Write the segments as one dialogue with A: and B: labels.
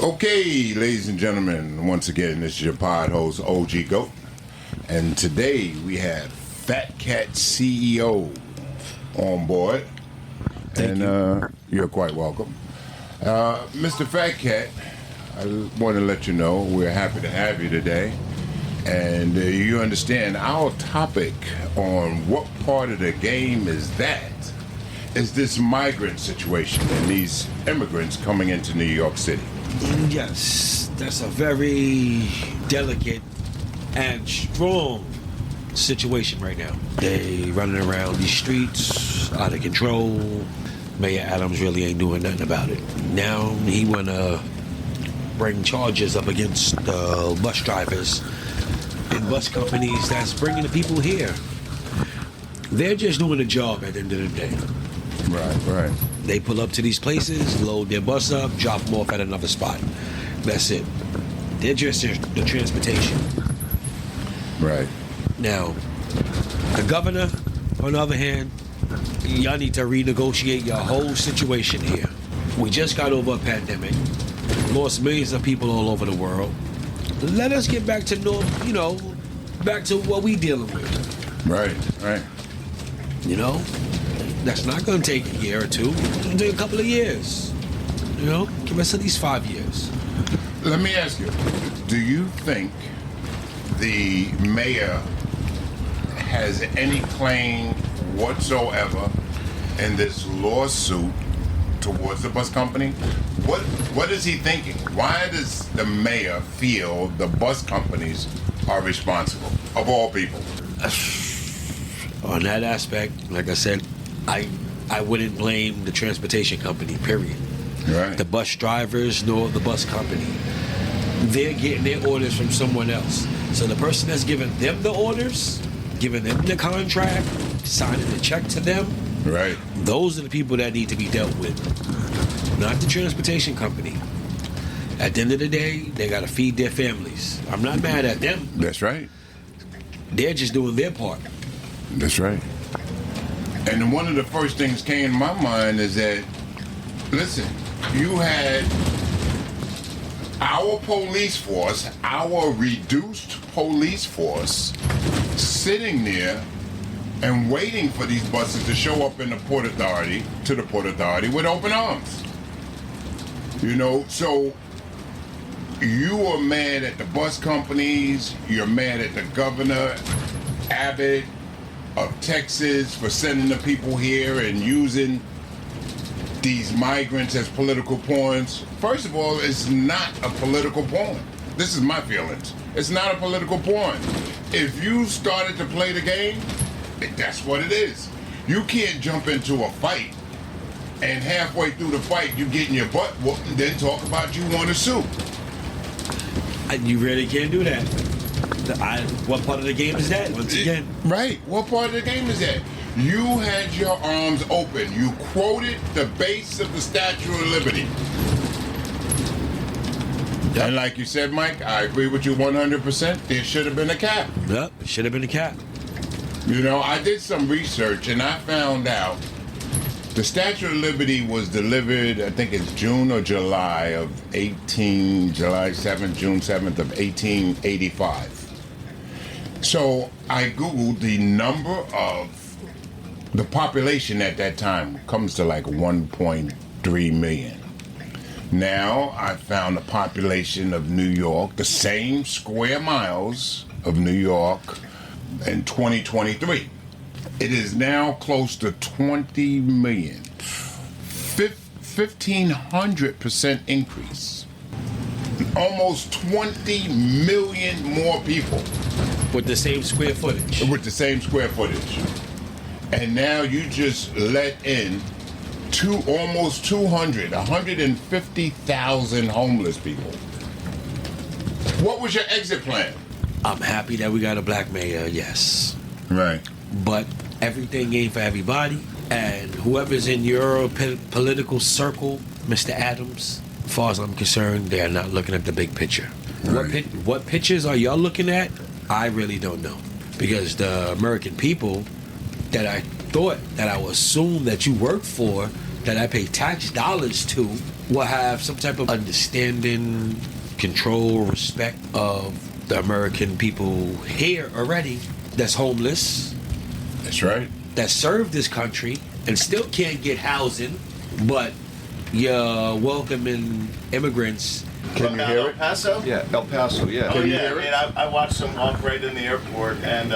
A: Okay, ladies and gentlemen, once again, this is your pod host, OG Goat. And today we have Fat Cat CEO on board.
B: Thank you.
A: You're quite welcome. Mr. Fat Cat, I want to let you know we're happy to have you today. And you understand our topic on what part of the game is that is this migrant situation and these immigrants coming into New York City.
B: Yes, that's a very delicate and strong situation right now. They running around these streets out of control. Mayor Adams really ain't doing nothing about it. Now he wanna bring charges up against bus drivers and bus companies that's bringing the people here. They're just doing a job at the end of the day.
A: Right.
B: They pull up to these places, load their bus up, drop them off at another spot. That's it. They're just the transportation.
A: Right.
B: Now, the governor, on the other hand, y'all need to renegotiate your whole situation here. We just got over a pandemic, lost millions of people all over the world. Let us get back to normal, back to what we dealing with.
A: Right.
B: That's not going to take a year or two. It's going to take a couple of years. Give us at least 5 years.
A: Let me ask you, do you think the mayor has any claim whatsoever in this lawsuit towards the bus company? What is he thinking? Why does the mayor feel the bus companies are responsible, of all people?
B: On that aspect, like I said, I wouldn't blame the transportation company, period.
A: Right.
B: The bus drivers nor the bus company. They're getting their orders from someone else. So the person that's giving them the orders, giving them the contract, signing the check to them,
A: Right.
B: those are the people that need to be dealt with, not the transportation company. At the end of the day, they got to feed their families. I'm not mad at them.
A: That's right.
B: They're just doing their part.
A: That's right. And one of the first things came to my mind is that, listen, you had our police force, our reduced police force, sitting there and waiting for these buses to show up in the Port Authority, with open arms. So you are mad at the bus companies, you're mad at the governor, Abbott, of Texas, for sending the people here and using these migrants as political pawns. First of all, it's not a political pawn. This is my feelings. It's not a political pawn. If you started to play the game, that's what it is. You can't jump into a fight and halfway through the fight you getting your butt whooped and then talk about you want to sue.
B: You really can't do that. What part of the game is that, once again?
A: Right. What part of the game is that? You had your arms open. You quoted the base of the Statue of Liberty. Yep. And like you said, Mike, I agree with you 100%. There should have been a cap.
B: Yep, it should have been a cap.
A: I did some research and I found out the Statue of Liberty was delivered, I think it's June or July of July 7th, June 7th of 1885. So I Googled the number of the population at that time, comes to like 1.3 million. Now I found the population of New York, the same square miles of New York in 2023. It is now close to 20 million. 1,500% increase. Almost 20 million more people.
B: With the same square footage.
A: And now you just let in almost 150,000 homeless people. What was your exit plan?
B: I'm happy that we got a black mayor, yes.
A: Right.
B: But everything ain't for everybody. And whoever's in your political circle, Mr. Adams, as far as I'm concerned, they're not looking at the big picture. Right. What pictures are y'all looking at? I really don't know. Because the American people that I would assume that you work for, that I pay tax dollars to, will have some type of understanding, control, respect of the American people here already that's homeless,
A: That's right.
B: that serve this country and still can't get housing, but you're welcoming immigrants.
A: Can you hear
C: El
A: it?
C: Paso?
D: Yeah, El Paso, yeah.
C: Oh
A: Can you
C: yeah,
A: hear
C: I mean, I watched them walk right in the airport and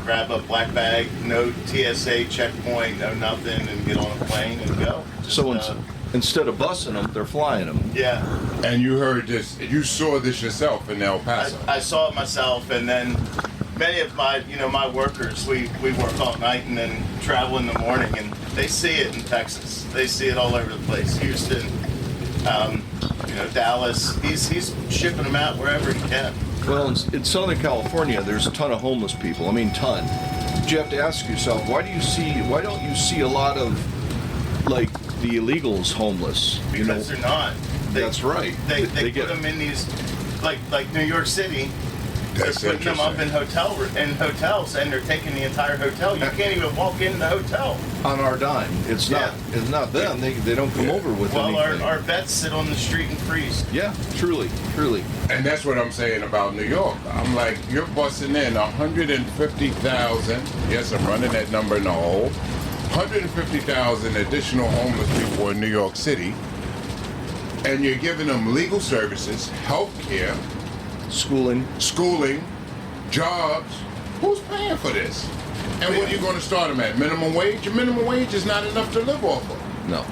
C: grab a black bag, no TSA checkpoint, no nothing, and get on a plane and go.
D: So
C: Just,
D: instead of busing them, they're flying them.
C: yeah,
A: And you heard this, you saw this yourself in El Paso.
C: I saw it myself, and then many of my workers, we work all night and then travel in the morning, and they see it in Texas. They see it all over the place. Houston, Dallas. He's shipping them out wherever he can.
D: Well, in Southern California, there's a ton of homeless people. I mean, ton. But you have to ask yourself, why don't you see a lot of, like, the illegals homeless?
C: Because they're not.
D: That's right.
C: They
D: They
C: put
D: get-
C: them in these, like New York City.
A: That's
C: They're putting them up in
A: interesting.
C: hotels, and they're taking the entire hotel. You can't even walk in the hotel.
D: on our dime. It's not them. They don't come over with
C: Well,
D: anything.
C: our vets sit on the street and freeze.
D: Yeah, truly.
A: And that's what I'm saying about New York. I'm like, you're busting in 150,000. Yes, I'm running that number in the hole. 150,000 additional homeless people in New York City. And you're giving them legal services, health care,
D: Schooling.
A: jobs. Who's paying for this? And what are you going to start them at? Minimum wage? Your minimum wage is not enough to live off of.
D: No.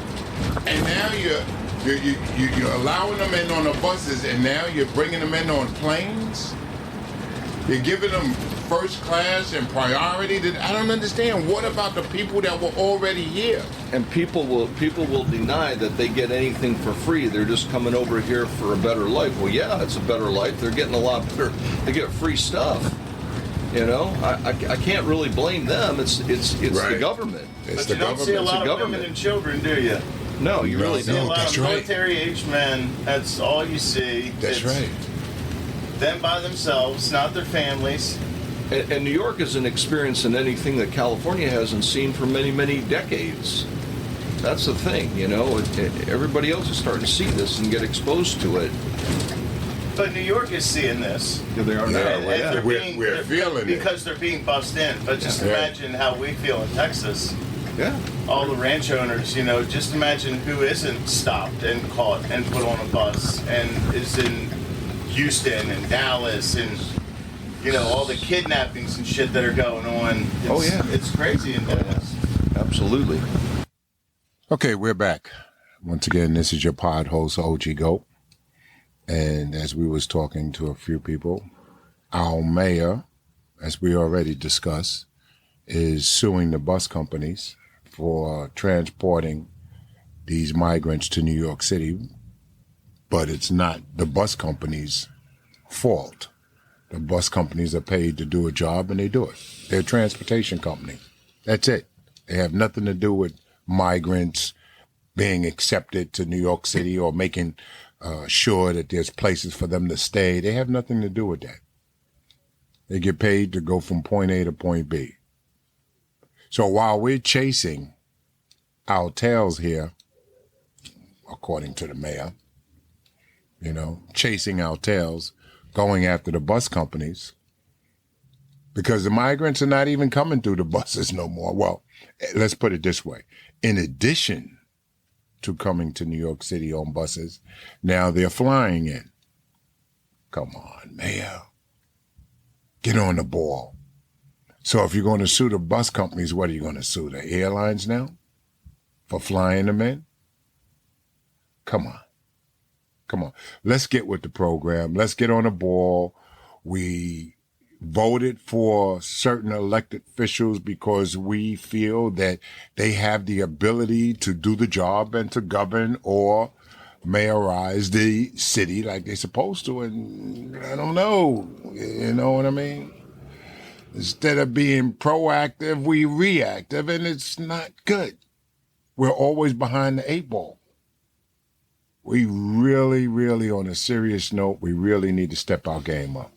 A: And now you're allowing them in on the buses, and now you're bringing them in on planes. You're giving them first class and priority. I don't understand. What about the people that were already here?
D: And people will deny that they get anything for free. They're just coming over here for a better life. Well, yeah, it's a better life. They're getting a lot better. They get free stuff. I can't really blame them. It's the
A: Right.
D: government.
A: It's
C: But
A: the
C: you don't see a
A: government.
C: lot of
D: government.
C: women and children, do you?
D: No, you really
C: See a
D: don't.
C: lot
A: that's
C: of
A: right.
C: military-aged men. That's all you see.
A: That's
C: It's
A: right.
C: them by themselves, not their families.
D: And New York isn't experiencing anything that California hasn't seen for many, many decades. That's the thing, everybody else is starting to see this and get exposed to it.
C: But New York is seeing this.
D: Yeah, they are now.
A: Yeah,
C: And
D: yeah.
C: they're
A: We're
C: they're-
A: feeling it.
C: because they're being bussed in. But just
A: Yeah.
C: imagine how we feel in Texas.
D: Yeah.
C: All the ranch owners, just imagine who isn't stopped and caught and put on a bus and is in Houston and Dallas and all the kidnappings and shit that are going on. It's crazy in Dallas.
D: Absolutely.
A: Okay, we're back. Once again, this is your pod host, OG Goat. And as we was talking to a few people, our mayor, as we already discussed, is suing the bus companies for transporting these migrants to New York City. But it's not the bus companies' fault. The bus companies are paid to do a job, and they do it. They're a transportation company. That's it. They have nothing to do with migrants being accepted to New York City or making sure that there's places for them to stay. They have nothing to do with that. They get paid to go from point A to point B. So while we're chasing our tails here, according to the mayor, chasing our tails, going after the bus companies, because the migrants are not even coming through the buses no more. Well, let's put it this way. In addition to coming to New York City on buses, now they're flying in. Come on, Mayor. Get on the ball. So if you're going to sue the bus companies, what are you going to sue the airlines now for flying them in? Come on. Let's get with the program. Let's get on the ball. We voted for certain elected officials because we feel that they have the ability to do the job and to govern or mayorize the city like they're supposed to. And I don't know, you know what I mean? Instead of being proactive, we reactive, and it's not good. We're always behind the 8 ball. We really, on a serious note, we really need to step our game up.